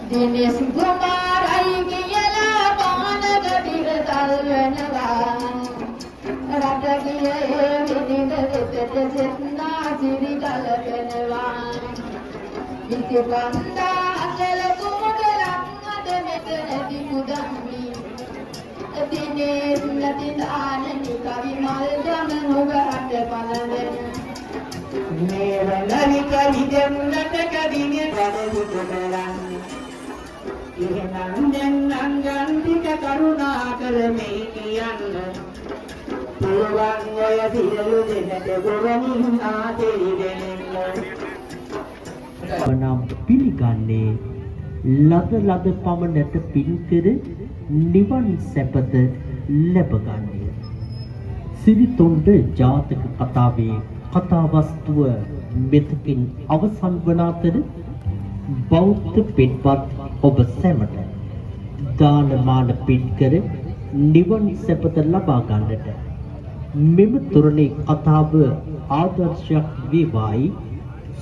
दिनेश कुमार आई गियला पान गडीर तालवनवा राटगिये विनिद वितट जितना सिरी तालवनवा इति बंदा अकल कुमडलंगद मेतनदि मुदम्मी दिनेश नदिदान निकवि मल्दम नुगहट पलवन मेरनरि कवि जन्नत कदिने प्रदुत करन එහෙනම් දැන් අංගන්තික කරුණාකර මේ කියන්න පුළුවන් ඔය සියලු දෙනට ගොරමින් ආදෙරි දෙන්න වනම් පිළිගන්නේ ලද ලද පමණට පින්කර නිවන් සැපත ලැබගන්නේ සිරිතොණ්ඩ ජාතක කතාවේ කතාවස්තුව මෙතකින් අවසන් වන අතර බෞද්ධ පිටපත් ඔබ සැමට දානමාන පින්කර නිවන් සැපත ලබා ගන්නට මෙම තොරණේ කතාව ආදර්ශයක් වේවායි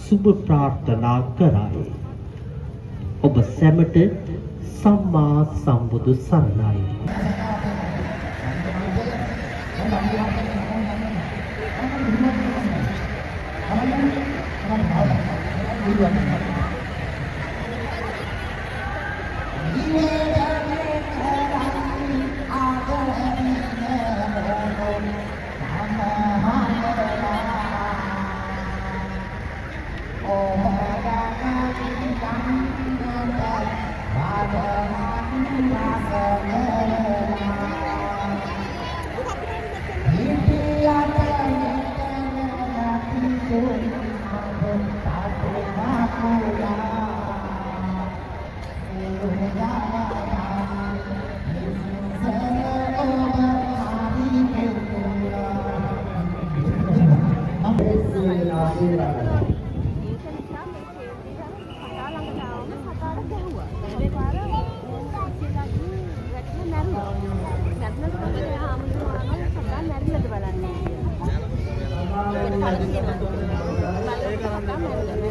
සුබ ප්‍රාර්ථනා කරයි. ඔබ සැමට සම්මා සම්බුදු සරණයි. Kalau